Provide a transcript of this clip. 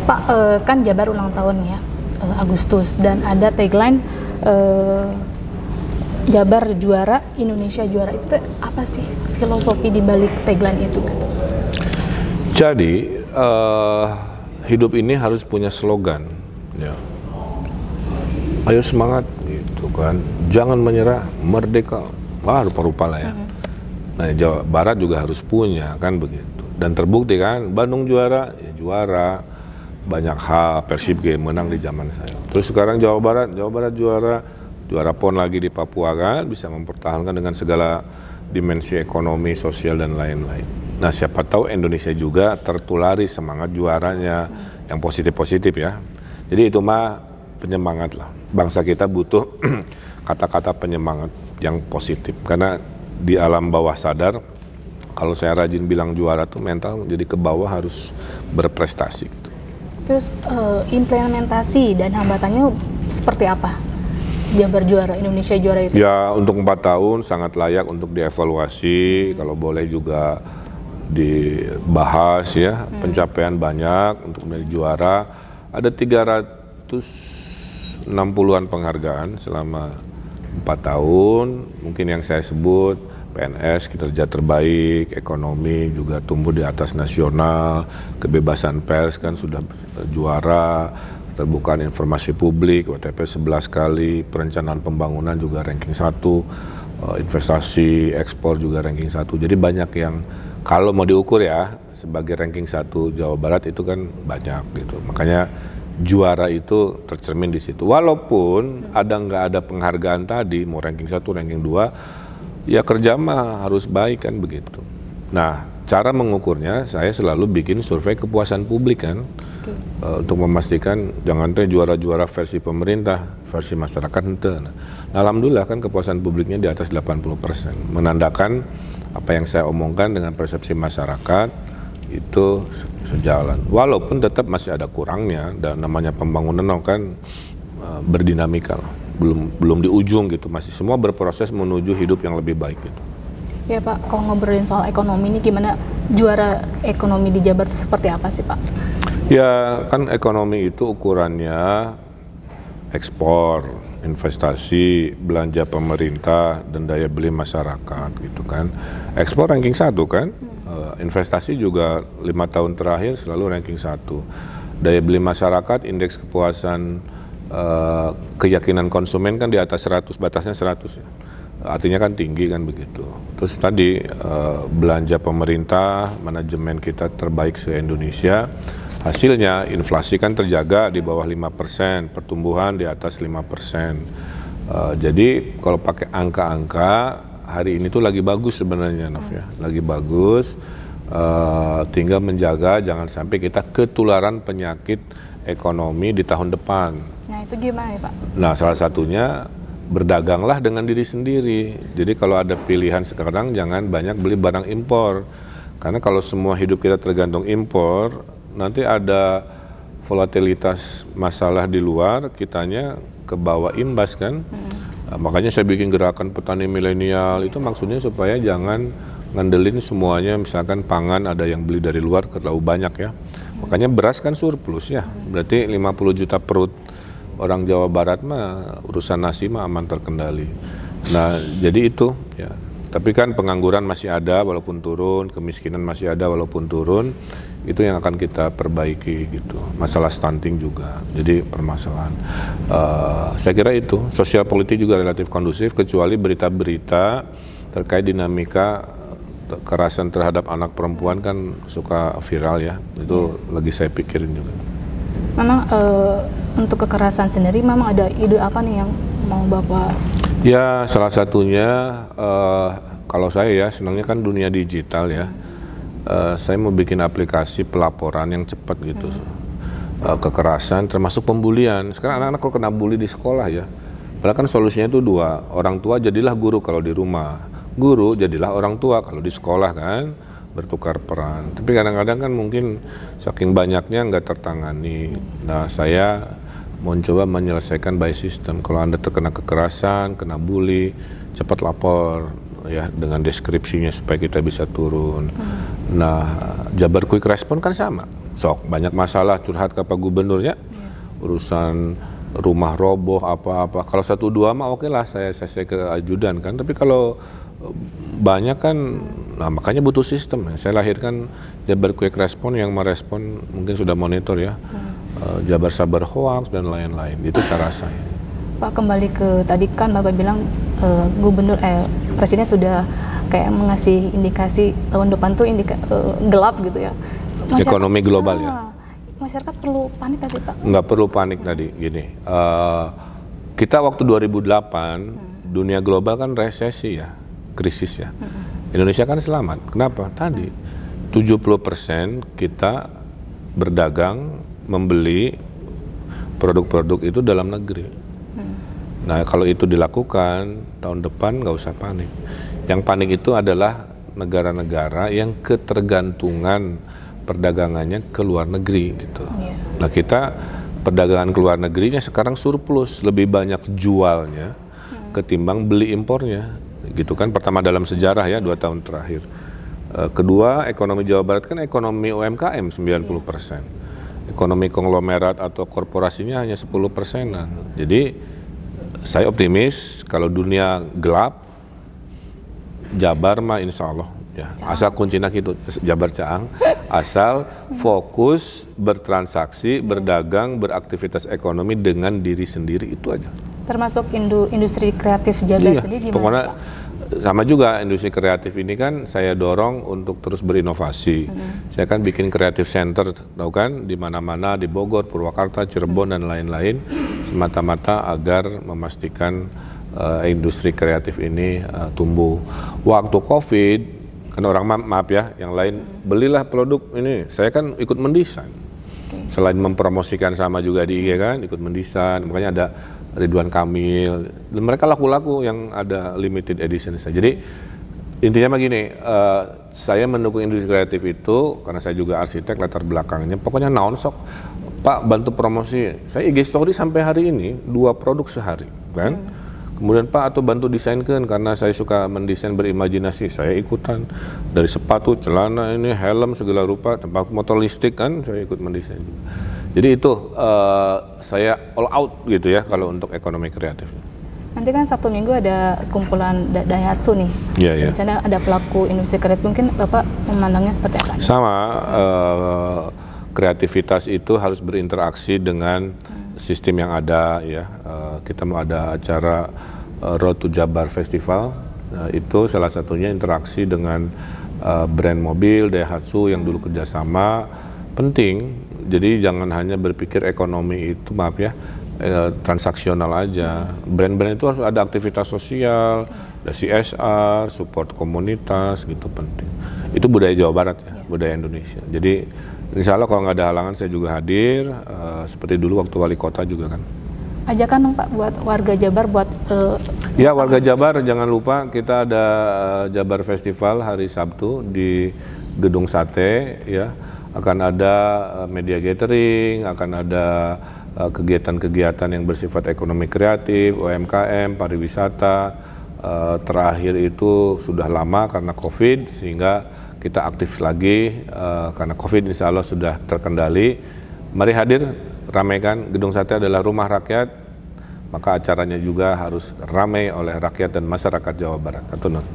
Pak, kan Jabar ulang tahun ya, Agustus, dan ada tagline Jabar juara, Indonesia juara. Itu tuh apa sih filosofi di balik tagline itu? Jadi hidup ini harus punya slogan, ya. Ayo semangat, gitu kan. Jangan menyerah, merdeka. Wah, rupa-rupa lah ya. Nah, Jawa Barat juga harus punya, kan begitu. Dan terbukti kan, Bandung juara, ya juara. Banyak hal, Persib game menang di zaman saya. Terus sekarang Jawa Barat juara PON lagi di Papua kan, bisa mempertahankan dengan segala dimensi ekonomi, sosial, dan lain-lain. Nah, siapa tahu Indonesia juga tertulari semangat juaranya yang positif-positif ya. Jadi itu mah penyemangat lah. Bangsa kita butuh kata-kata penyemangat yang positif. Karena di alam bawah sadar, kalau saya rajin bilang juara tuh mental jadi ke bawah harus berprestasi gitu. Terus implementasi dan hambatannya seperti apa? Jabar juara, Indonesia juara itu? Ya, untuk 4 tahun sangat layak untuk dievaluasi. Kalau boleh juga dibahas ya, pencapaian banyak untuk menjadi juara. Ada 360-an penghargaan selama 4 tahun. Mungkin yang saya sebut PNS, kinerja terbaik, ekonomi juga tumbuh di atas nasional, kebebasan pers kan sudah juara, terbukaan informasi publik, WTP 11 kali, perencanaan pembangunan juga ranking 1, investasi, ekspor juga ranking 1. Jadi banyak yang kalau mau diukur ya, sebagai ranking 1 Jawa Barat itu kan banyak gitu. Makanya juara itu tercermin di situ. Walaupun nggak ada penghargaan tadi, mau ranking 1, ranking 2, ya kerja mah harus baik kan begitu. Nah, cara mengukurnya saya selalu bikin survei kepuasan publik kan, untuk memastikan jangan teh juara-juara versi pemerintah, versi masyarakat ente. Nah, alhamdulillah kan kepuasan publiknya di atas 80%, menandakan apa yang saya omongkan dengan persepsi masyarakat itu sejalan. Walaupun tetap masih ada kurangnya, dan namanya pembangunan kan berdinamika lah. Belum di ujung gitu, masih semua berproses menuju hidup yang lebih baik gitu. Ya Pak, kalau ngobrolin soal ekonomi ini gimana, juara ekonomi di Jabar itu seperti apa sih Pak? Ya kan ekonomi itu ukurannya ekspor, investasi, belanja pemerintah, dan daya beli masyarakat gitu kan. Ekspor ranking 1 kan, investasi juga 5 tahun terakhir selalu ranking 1. Daya beli masyarakat, indeks kepuasan keyakinan konsumen kan di atas 100, batasnya 100 ya. Artinya kan tinggi kan begitu. Terus tadi belanja pemerintah, manajemen kita terbaik se-Indonesia. Hasilnya inflasi kan terjaga di bawah 5%, pertumbuhan di atas 5%. Jadi kalau pakai angka-angka, hari ini tuh lagi bagus sebenarnya Nov ya. Lagi bagus, tinggal menjaga jangan sampai kita ketularan penyakit ekonomi di tahun depan. Nah itu gimana ya Pak? Nah salah satunya berdaganglah dengan diri sendiri. Jadi kalau ada pilihan sekarang jangan banyak beli barang impor. Karena kalau semua hidup kita tergantung impor, nanti ada volatilitas masalah di luar, kitanya ke bawah imbas kan. Nah, makanya saya bikin gerakan petani milenial, itu maksudnya supaya jangan ngandelin semuanya, misalkan pangan ada yang beli dari luar terlalu banyak ya. Makanya beras kan surplus ya, berarti 50 juta perut orang Jawa Barat mah urusan nasi mah aman terkendali. Nah jadi itu ya, tapi kan pengangguran masih ada walaupun turun, kemiskinan masih ada walaupun turun, itu yang akan kita perbaiki gitu. Masalah stunting juga, jadi permasalahan. Saya kira itu, sosial politik juga relatif kondusif, kecuali berita-berita terkait dinamika kekerasan terhadap anak perempuan kan suka viral ya, itu lagi saya pikirin juga. Memang untuk kekerasan sendiri memang ada ide apa nih yang mau Bapak? Ya salah satunya kalau saya ya senangnya kan dunia digital ya. Saya mau bikin aplikasi pelaporan yang cepat gitu. Kekerasan termasuk pembulian. Sekarang anak-anak kalau kena bully di sekolah ya, padahal kan solusinya itu 2, orang tua jadilah guru kalau di rumah, guru jadilah orang tua kalau di sekolah kan, bertukar peran. Tapi kadang-kadang kan mungkin saking banyaknya nggak tertangani. Nah saya mau coba menyelesaikan by system. Kalau Anda terkena kekerasan, kena bully, cepat lapor ya dengan deskripsinya supaya kita bisa turun. Nah Jabar Quick Response kan sama. sok banyak masalah curhat ke Pak Gubernurnya, urusan rumah roboh apa-apa. Kalau 1-2 mah oke lah saya ke ajudan kan. Tapi kalau banyak kan, nah makanya butuh sistem. Saya lahirkan Jabar Quick Response yang merespon, mungkin sudah monitor ya, Jabar Sabar Hoax dan lain-lain. Itu cara saya. Pak, kembali ke tadi kan Bapak bilang Presiden sudah kayak mengasih indikasi tahun depan tuh gelap gitu ya. Ekonomi global ya. Masyarakat perlu panik nggak sih Pak? Nggak perlu panik tadi, gini. Kita waktu 2008, dunia global kan resesi ya, krisis ya. Indonesia kan selamat. Kenapa? Tadi 70% kita berdagang, membeli produk-produk itu dalam negeri. Nah kalau itu dilakukan, tahun depan nggak usah panik. Yang panik itu adalah negara-negara yang ketergantungan perdagangannya ke luar negeri gitu. Nah kita perdagangan ke luar negerinya sekarang surplus, lebih banyak jualnya ketimbang beli impornya gitu kan. Pertama dalam sejarah ya 2 tahun terakhir. Kedua, ekonomi Jawa Barat kan ekonomi UMKM 90%. Ekonomi konglomerat atau korporasinya hanya 10%-an. Jadi saya optimis kalau dunia gelap, Jabar mah insya Allah ya, asal kuncinya gitu, Jabar Caang, asal fokus bertransaksi, berdagang, beraktivitas ekonomi dengan diri sendiri, itu aja. Termasuk industri kreatif Jabar sendiri gimana? Pokoknya sama juga industri kreatif ini kan saya dorong untuk terus berinovasi. Saya kan bikin kreatif center, tahu kan, di mana-mana di Bogor, Purwakarta, Cirebon dan lain-lain, semata-mata agar memastikan industri kreatif ini tumbuh. Waktu Covid kan orang maaf ya, yang lain belilah produk ini, saya kan ikut mendesain. Selain mempromosikan sama juga di IG kan, ikut mendesain, makanya ada Ridwan Kamil, dan mereka laku-laku yang ada limited edition saja. Jadi intinya begini, saya mendukung industri kreatif itu karena saya juga arsitek latar belakangnya. Pokoknya naon sok, Pak bantu promosi. Saya IG story sampai hari ini 2 produk sehari, kan? Kemudian Pak atau bantu desainkan karena saya suka mendesain berimajinasi, saya ikutan dari sepatu, celana ini, helm segala rupa, tempat motor listrik kan saya ikut mendesain juga. Jadi itu saya all out gitu ya kalau untuk ekonomi kreatif. Nanti kan Sabtu Minggu ada kumpulan Daihatsu nih. Di sana ada pelaku industri kreatif, mungkin Bapak memandangnya seperti apa? Sama, kreativitas itu harus berinteraksi dengan sistem yang ada ya. Kita mau ada acara Road to Jabar Festival, itu salah satunya interaksi dengan brand mobil Daihatsu yang dulu kerjasama, penting. Jadi jangan hanya berpikir ekonomi itu maaf ya transaksional aja. Brand-brand itu harus ada aktivitas sosial, ada CSR, support komunitas gitu, penting. Itu budaya Jawa Barat ya, budaya Indonesia. Jadi insya Allah kalau nggak ada halangan saya juga hadir, seperti dulu waktu wali kota juga kan. Ajakan dong Pak buat warga Jabar buat ya warga Jabar jangan lupa kita ada Jabar Festival hari Sabtu di Gedung Sate ya, akan ada media gathering, akan ada kegiatan-kegiatan yang bersifat ekonomi kreatif, UMKM, pariwisata. Terakhir itu sudah lama karena COVID sehingga kita aktif lagi karena COVID insya Allah sudah terkendali. Mari hadir, ramaikan. Gedung Sate adalah rumah rakyat, maka acaranya juga harus ramai oleh rakyat dan masyarakat Jawa Barat. Atur nuhun.